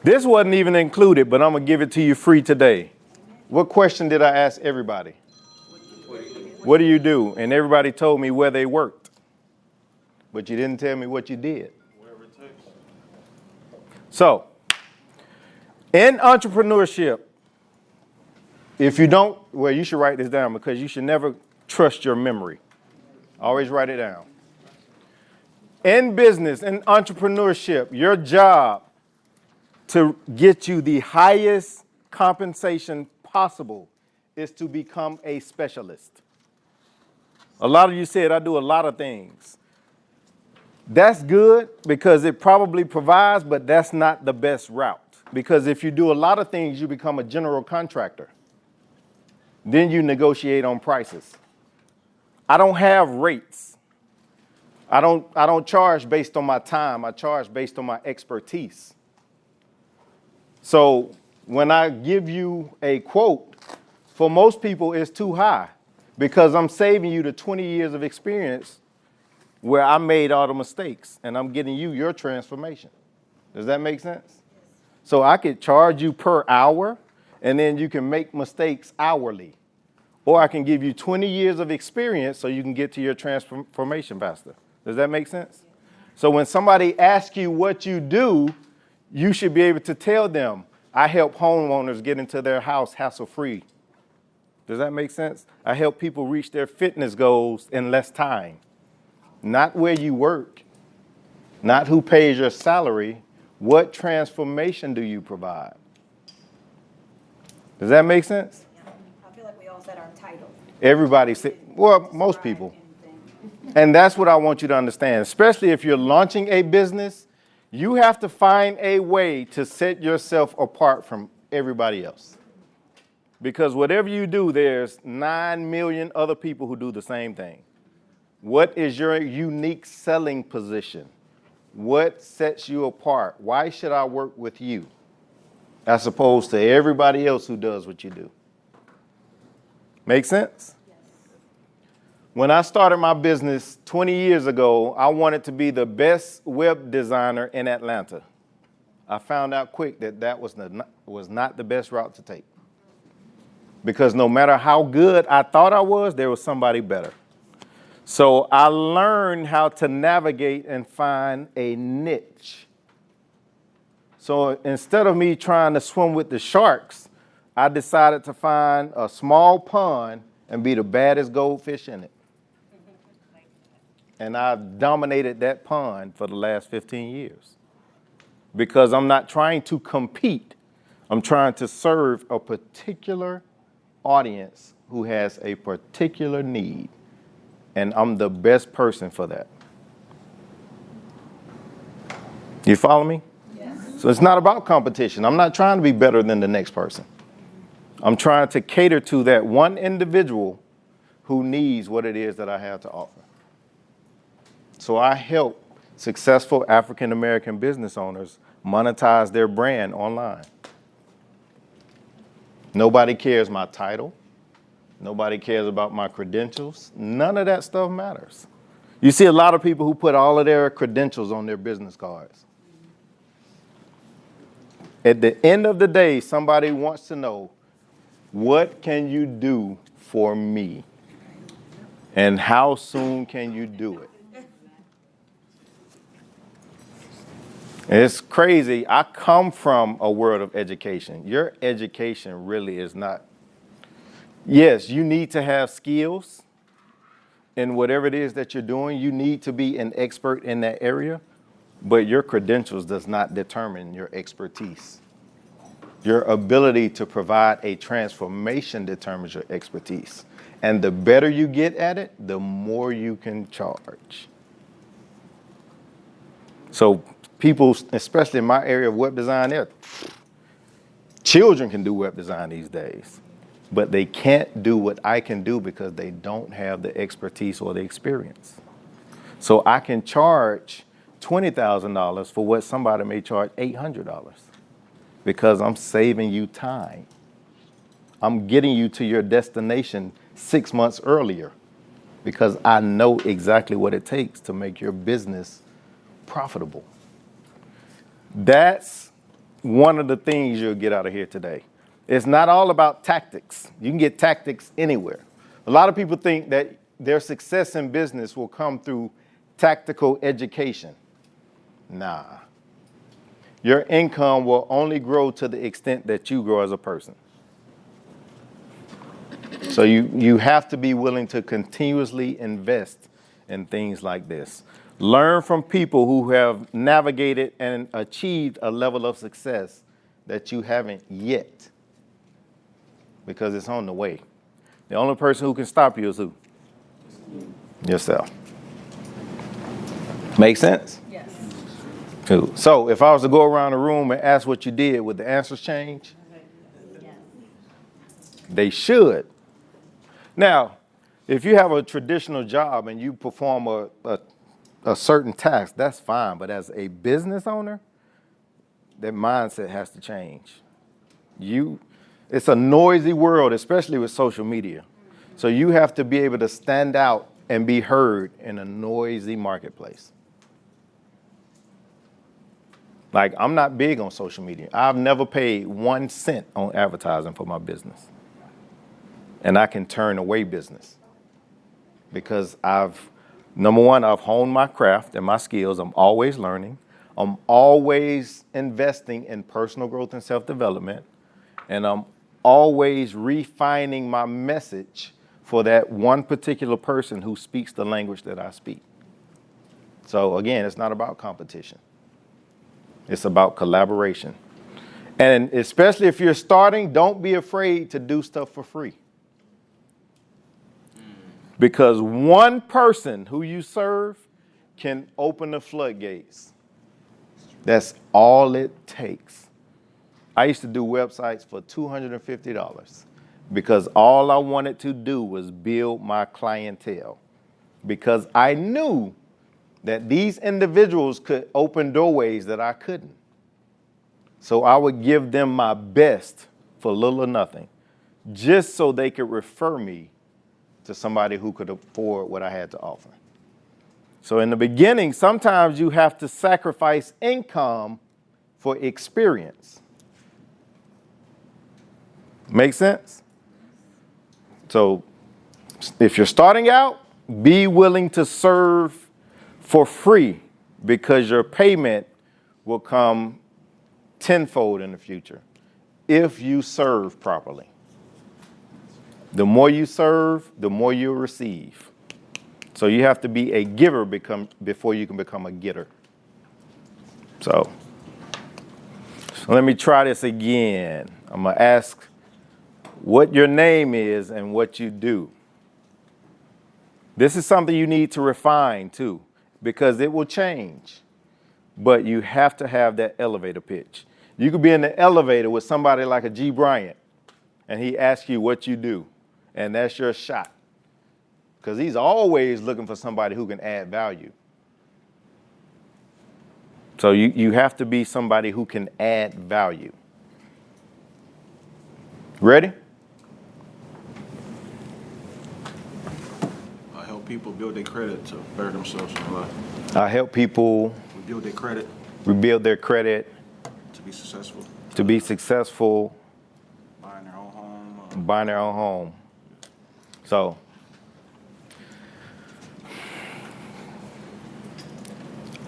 This wasn't even included, but I'm going to give it to you free today. What question did I ask everybody? What do you do? And everybody told me where they worked. But you didn't tell me what you did. Wherever it takes. So, in entrepreneurship, if you don't, well, you should write this down because you should never trust your memory. Always write it down. In business, in entrepreneurship, your job to get you the highest compensation possible is to become a specialist. A lot of you said, I do a lot of things. That's good because it probably provides, but that's not the best route. Because if you do a lot of things, you become a general contractor. Then you negotiate on prices. I don't have rates. I don't charge based on my time. I charge based on my expertise. So when I give you a quote, for most people it's too high because I'm saving you the 20 years of experience where I made all the mistakes and I'm getting you your transformation. Does that make sense? So I could charge you per hour and then you can make mistakes hourly. Or I can give you 20 years of experience so you can get to your transformation faster. Does that make sense? So when somebody asks you what you do, you should be able to tell them, I help homeowners get into their house hassle-free. Does that make sense? I help people reach their fitness goals in less time. Not where you work, not who pays your salary. What transformation do you provide? Does that make sense? I feel like we all said our title. Everybody said, well, most people. And that's what I want you to understand, especially if you're launching a business, you have to find a way to set yourself apart from everybody else. Because whatever you do, there's 9 million other people who do the same thing. What is your unique selling position? What sets you apart? Why should I work with you as opposed to everybody else who does what you do? Make sense? When I started my business 20 years ago, I wanted to be the best web designer in Atlanta. I found out quick that that was not the best route to take. Because no matter how good I thought I was, there was somebody better. So I learned how to navigate and find a niche. So instead of me trying to swim with the sharks, I decided to find a small pond and be the baddest goldfish in it. And I've dominated that pond for the last 15 years because I'm not trying to compete. I'm trying to serve a particular audience who has a particular need. And I'm the best person for that. You follow me? Yes. So it's not about competition. I'm not trying to be better than the next person. I'm trying to cater to that one individual who needs what it is that I have to offer. So I help successful African-American business owners monetize their brand online. Nobody cares my title. Nobody cares about my credentials. None of that stuff matters. You see a lot of people who put all of their credentials on their business cards. At the end of the day, somebody wants to know, what can you do for me? And how soon can you do it? It's crazy. I come from a world of education. Your education really is not. Yes, you need to have skills in whatever it is that you're doing. You need to be an expert in that area, but your credentials does not determine your expertise. Your ability to provide a transformation determines your expertise. And the better you get at it, the more you can charge. So people, especially in my area of web design, children can do web design these days, but they can't do what I can do because they don't have the expertise or the experience. So I can charge $20,000 for what somebody may charge $800 because I'm saving you time. I'm getting you to your destination 6 months earlier because I know exactly what it takes to make your business profitable. That's one of the things you'll get out of here today. It's not all about tactics. You can get tactics anywhere. A lot of people think that their success in business will come through tactical education. Nah. Your income will only grow to the extent that you grow as a person. So you have to be willing to continuously invest in things like this. Learn from people who have navigated and achieved a level of success that you haven't yet, because it's on the way. The only person who can stop you is who? Yourself. Make sense? Yes. Cool. So if I was to go around the room and ask what you did, would the answers change? Yes. They should. Now, if you have a traditional job and you perform a certain task, that's fine. But as a business owner, that mindset has to change. It's a noisy world, especially with social media. So you have to be able to stand out and be heard in a noisy marketplace. Like, I'm not big on social media. I've never paid 1 cent on advertising for my business. And I can turn away business because number one, I've honed my craft and my skills. I'm always learning. I'm always investing in personal growth and self-development. And I'm always refining my message for that one particular person who speaks the language that I speak. So again, it's not about competition. It's about collaboration. And especially if you're starting, don't be afraid to do stuff for free. Because one person who you serve can open the floodgates. That's all it takes. I used to do websites for $250 because all I wanted to do was build my clientele. Because I knew that these individuals could open doorways that I couldn't. So I would give them my best for little or nothing, just so they could refer me to somebody who could afford what I had to offer. So in the beginning, sometimes you have to sacrifice income for experience. Make sense? So if you're starting out, be willing to serve for free, because your payment will come tenfold in the future if you serve properly. The more you serve, the more you'll receive. So you have to be a giver before you can become a getter. So let me try this again. I'm going to ask what your name is and what you do. This is something you need to refine too, because it will change. But you have to have that elevator pitch. You could be in the elevator with somebody like a G. Bryant, and he asks you what you do. And that's your shot. Because he's always looking for somebody who can add value. So you have to be somebody who can add value. Ready? I help people build their credit to better themselves in life. I help people Rebuild their credit rebuild their credit to be successful. Buying their own home. Buying their own home. So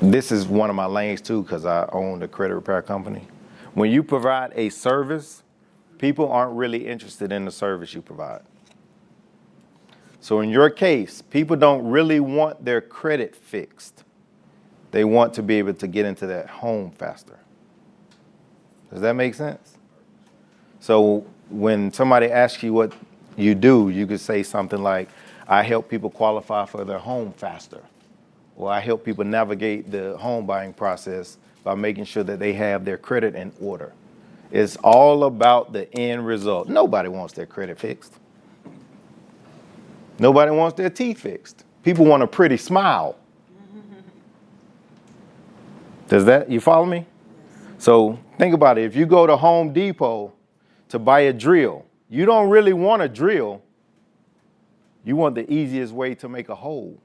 this is one of my lanes too, because I own the credit repair company. When you provide a service, people aren't really interested in the service you provide. So in your case, people don't really want their credit fixed. They want to be able to get into that home faster. Does that make sense? So when somebody asks you what you do, you could say something like, I help people qualify for their home faster. Or I help people navigate the home buying process by making sure that they have their credit in order. It's all about the end result. Nobody wants their credit fixed. Nobody wants their teeth fixed. People want a pretty smile. You follow me? So think about it. If you go to Home Depot to buy a drill, you don't really want a drill. You want the easiest way to make a hole.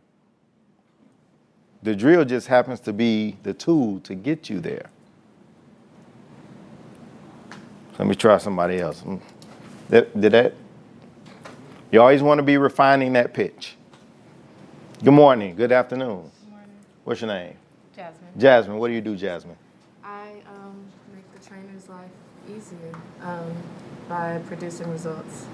The drill just happens to be the tool to get you there. Let me try somebody else. Did that? You always want to be refining that pitch. Good morning. Good afternoon. Good morning. What's your name? Jasmine. Jasmine. What do you do, Jasmine? I make the trainer's life easier by producing results.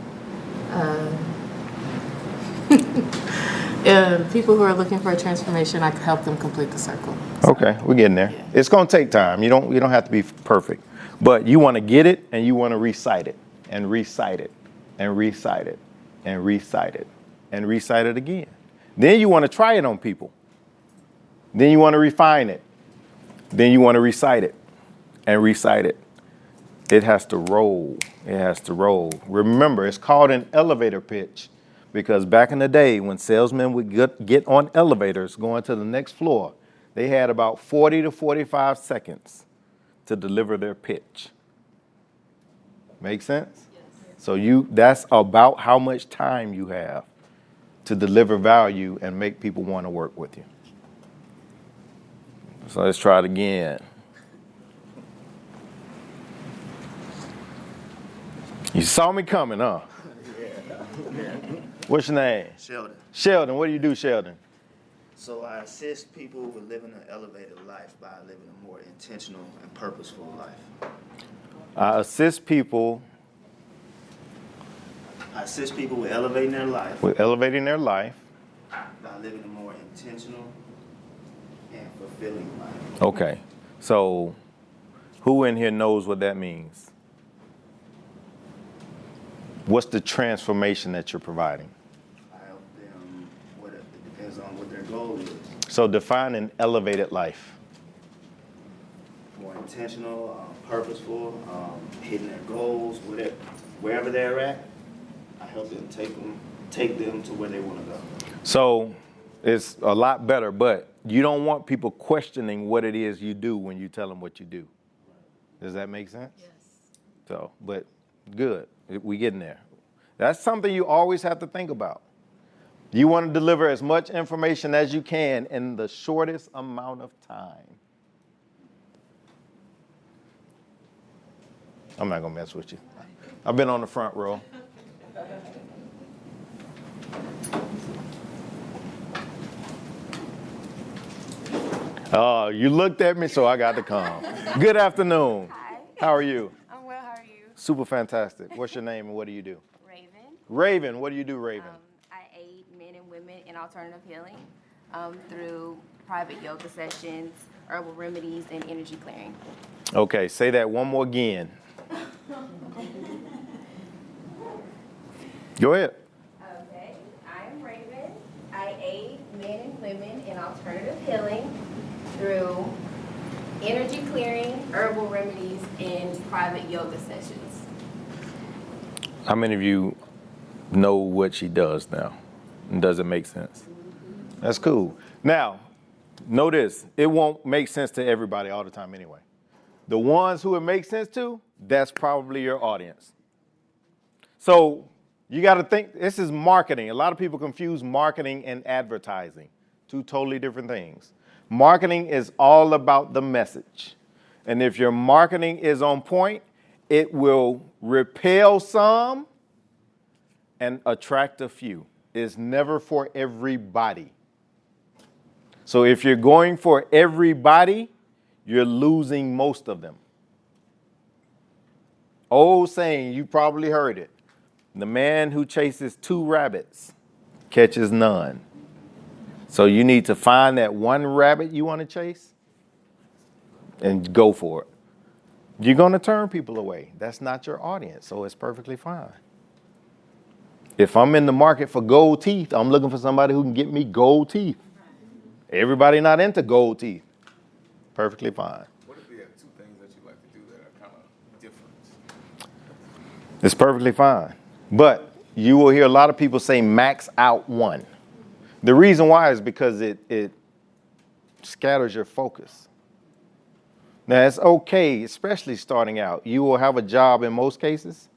People who are looking for a transformation, I can help them complete the circle. Okay, we're getting there. Yeah. It's going to take time. You don't have to be perfect, but you want to get it and you want to recite it and recite it and recite it and recite it and recite it again. Then you want to try it on people. Then you want to refine it. Then you want to recite it and recite it. It has to roll. It has to roll. Remember, it's called an elevator pitch because back in the day when salesmen would get on elevators going to the next floor, they had about 40 to 45 seconds to deliver their pitch. Make sense? Yes. So that's about how much time you have to deliver value and make people want to work with you. So let's try it again. You saw me coming, huh? What's your name? Sheldon. Sheldon. What do you do, Sheldon? So I assist people with living an elevated life by living a more intentional and purposeful life. I assist people with elevating their life with elevating their life. by living a more intentional and fulfilling life. Okay. So who in here knows what that means? What's the transformation that you're providing? I help them, it depends on what their goal is. So define an elevated life. More intentional, purposeful, hitting their goals, wherever they're at. I help them take them to where they want to go. So it's a lot better, but you don't want people questioning what it is you do when you tell them what you do. Does that make sense? Yes. So, but good. We getting there. That's something you always have to think about. You want to deliver as much information as you can in the shortest amount of time. I'm not going to mess with you. I've been on the front row. Oh, you looked at me, so I got to come. Good afternoon. Hi. How are you? I'm well, how are you? Super fantastic. What's your name and what do you do? Raven. Raven, what do you do, Raven? I aid men and women in alternative healing through private yoga sessions, herbal remedies, and energy clearing. Okay, say that one more again. Go ahead. Okay, I am Raven. I aid men and women in alternative healing through energy clearing, herbal remedies, and private yoga sessions. How many of you know what she does now? And does it make sense? That's cool. Now, know this. It won't make sense to everybody all the time anyway. The ones who it makes sense to, that's probably your audience. So you got to think, this is marketing. A lot of people confuse marketing and advertising. Two totally different things. Marketing is all about the message. And if your marketing is on point, it will repel some and attract a few. It's never for everybody. So if you're going for everybody, you're losing most of them. Old saying, you probably heard it. The man who chases 2 rabbits catches none. So you need to find that one rabbit you want to chase and go for it. You're going to turn people away. That's not your audience, so it's perfectly fine. If I'm in the market for gold teeth, I'm looking for somebody who can get me gold teeth. Everybody not into gold teeth. Perfectly fine. What if you have 2 things that you like to do that are kind of different? It's perfectly fine. But you will hear a lot of people say max out one. The reason why is because it scatters your focus. Now, it's okay, especially starting out. You will have a job in most cases,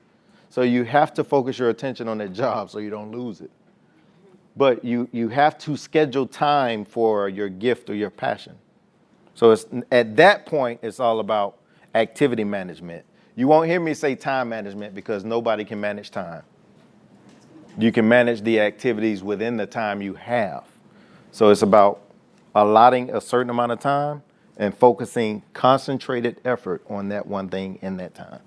so you have to focus your attention on that job so you don't lose it. But you have to schedule time for your gift or your passion. So it's, at that point, it's all about activity management. You won't hear me say time management because nobody can manage time. You can manage the activities within the time you have. So it's about allotting a certain amount of time and focusing concentrated effort on that one thing in that time.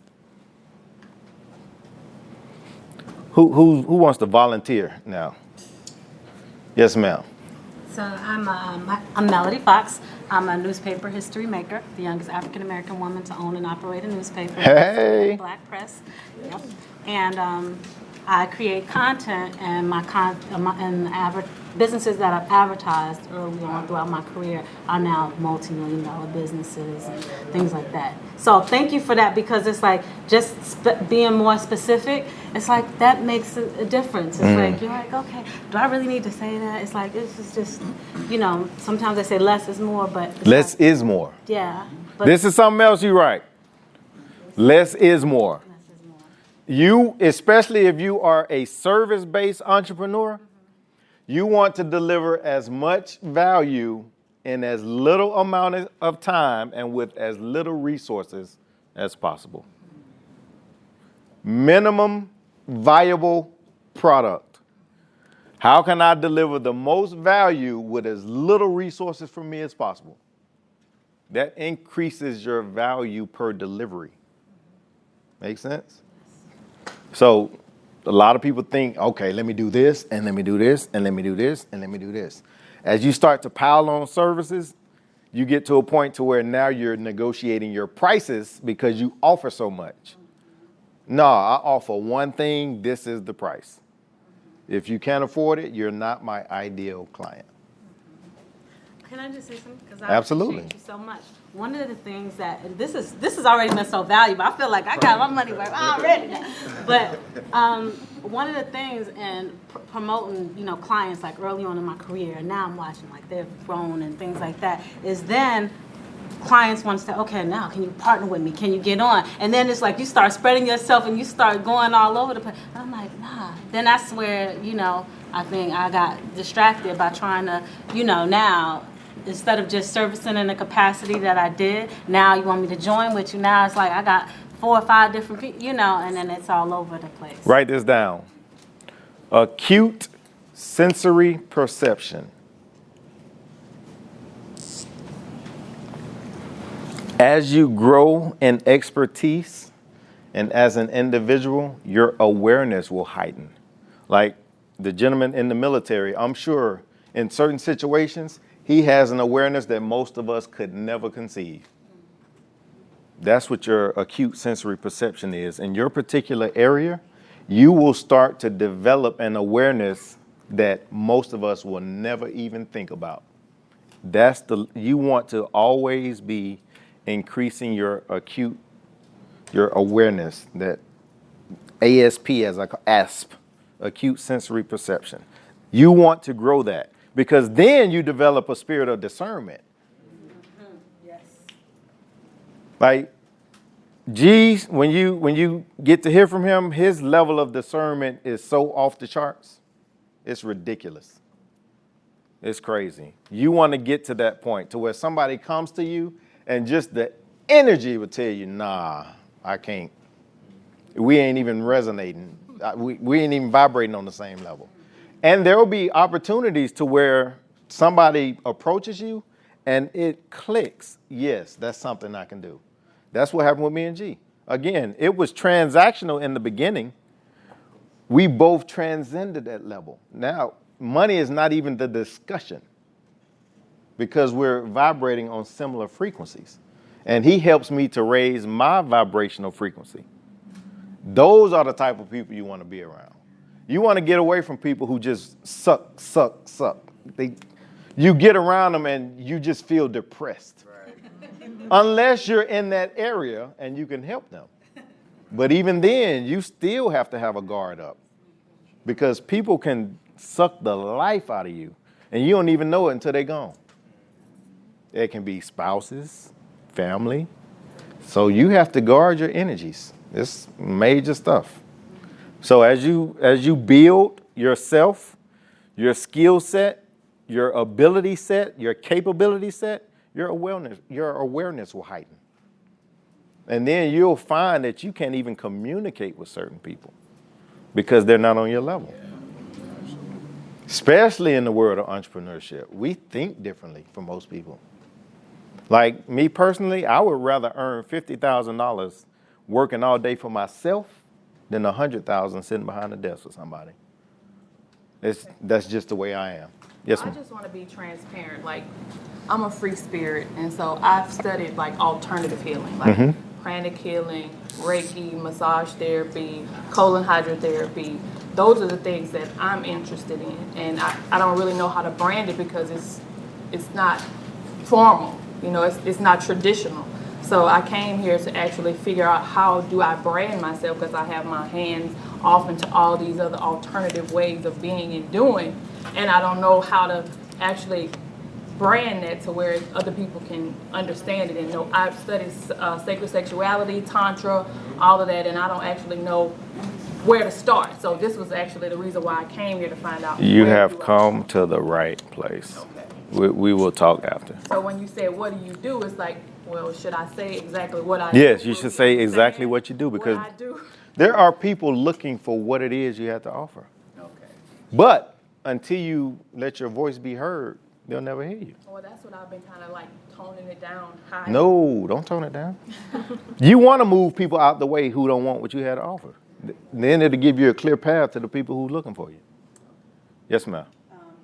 Who wants to volunteer now? Yes, ma'am. So I'm Melody Fox. I'm a newspaper history maker, the youngest African American woman to own and operate a newspaper. Hey. Black press. Yep. And I create content and businesses that I've advertised early on throughout my career are now multi-million-dollar businesses and things like that. So thank you for that, because it's like just being more specific. It's like that makes a difference. It's like you're like, okay, do I really need to say that? It's like it's just sometimes they say less is more, but Less is more. yeah. But This is something else you write. Less is more. less is more. You, especially if you are a service-based entrepreneur, you want to deliver as much value in as little amount of time and with as little resources as possible. Minimum viable product. How can I deliver the most value with as little resources from me as possible? That increases your value per delivery. Make sense? So a lot of people think, okay, let me do this, and let me do this, and let me do this, and let me do this. As you start to pile on services, you get to a point to where now you're negotiating your prices because you offer so much. No, I offer one thing, this is the price. If you can't afford it, you're not my ideal client. Can I just say something? Because I Absolutely. appreciate you so much. One of the things that, and this has already been so valuable. I feel like I got my money worth already. But one of the things in promoting, clients like early on in my career, and now I'm watching like they've grown and things like that, is then clients want to say, okay, now can you partner with me? Can you get on? And then it's like you start spreading yourself and you start going all over the place. And I'm like, nah. Then that's where, I think I got distracted by trying to, now, instead of just servicing in the capacity that I did, now you want me to join with you. Now it's like I got 4 or 5 different people, and then it's all over the place. Write this down. Acute sensory perception. As you grow in expertise and as an individual, your awareness will heighten. Like the gentleman in the military, I'm sure in certain situations, he has an awareness that most of us could never conceive. That's what your acute sensory perception is. In your particular area, you will start to develop an awareness that most of us will never even think about. You want to always be increasing your awareness, that ASP, as I call ASP, acute sensory perception. You want to grow that because then you develop a spirit of discernment. Yes. Like, G, when you get to hear from him, his level of discernment is so off the charts. It's ridiculous. It's crazy. You want to get to that point to where somebody comes to you and just the energy would tell you, nah, I can't. We ain't even resonating. We ain't even vibrating on the same level. And there will be opportunities to where somebody approaches you and it clicks. Yes, that's something I can do. That's what happened with me and G. Again, it was transactional in the beginning. We both transcended that level. Now, money is not even the discussion because we're vibrating on similar frequencies. And he helps me to raise my vibrational frequency. Those are the type of people you want to be around. You want to get away from people who just suck. You get around them and you just feel depressed. Right. Unless you're in that area and you can help them. But even then, you still have to have a guard up because people can suck the life out of you and you don't even know it until they're gone. It can be spouses, family. So you have to guard your energies. It's major stuff. So as you build yourself, your skill set, your ability set, your capability set, your awareness will heighten. And then you'll find that you can't even communicate with certain people because they're not on your level. Especially in the world of entrepreneurship. We think differently from most people. Like me personally, I would rather earn $50,000 working all day for myself than $100,000 sitting behind a desk with somebody. That's just the way I am. Yes, I ma'am. just want to be transparent. Like, I'm a free spirit, and so I've studied like alternative healing, like pranic healing, Reiki, massage therapy, colon hydrotherapy. Those are the things that I'm interested in, and I don't really know how to brand it because it's not formal. You know, it's not traditional. So I came here to actually figure out how do I brand myself because I have my hands off into all these other alternative ways of being and doing, and I don't know how to actually brand that to where other people can understand it and know. I've studied sacred sexuality, tantra, all of that, and I don't actually know where to start. So this was actually the reason why I came here to find out. You where have do I- come to the right place. Okay. We will talk after. So when you said, what do you do? It's like, well, should I say exactly what I do? Yes, you should say exactly Understand what you do because what I do. there are people looking for what it is you have to offer. Okay. But until you let your voice be heard, they'll never hear you. Well, that's what I've been kind of like toning it down high. No, don't tone it down. You want to move people out the way who don't want what you had to offer. Then it'll give you a clear path to the people who's looking for you. Yes, ma'am.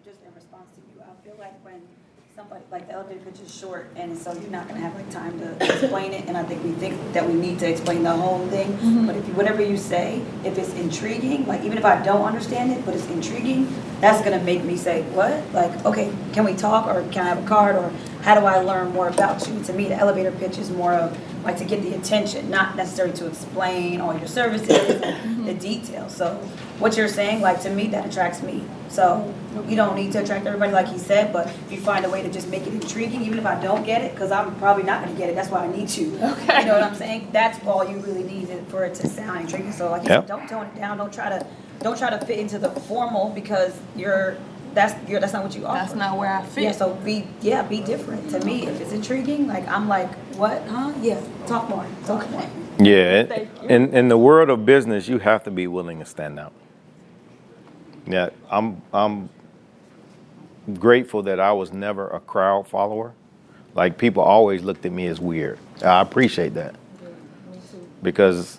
Just in response to you, I feel like when somebody, like the elevator pitch is short, and so you're not gonna have like time to explain it, and I think we think that we need to explain the whole thing, but if you, whatever you say, if it's intriguing, like even if I don't understand it, but it's intriguing, that's gonna make me say, what? Like, okay, can we talk, or can I have a card, or how do I learn more about you? To me, the elevator pitch is more of like to get the attention, not necessarily to explain all your services and the details. So what you're saying, like to me, that attracts me. So you don't need to attract everybody like he said, but if you find a way to just make it intriguing, even if I don't get it, because I'm probably not going to get it, that's why I need you. Okay. You know what I'm saying? That's all you really need for it to sound intriguing. So like you said, don't tone it down. Don't try to fit into the formal because that's not what you offer. That's not where I fit. Yeah, so be different. To me, if it's intriguing, like I'm like, what? Huh? Yeah, talk more. Talk more. Yeah, in the world of business, you have to be willing to stand out. Yeah, I'm grateful that I was never a crowd follower. Like people always looked at me as weird. I appreciate that. Yeah, me too. Because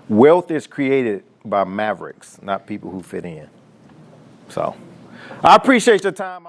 wealth is created by mavericks, not people who fit in. So I appreciate your time.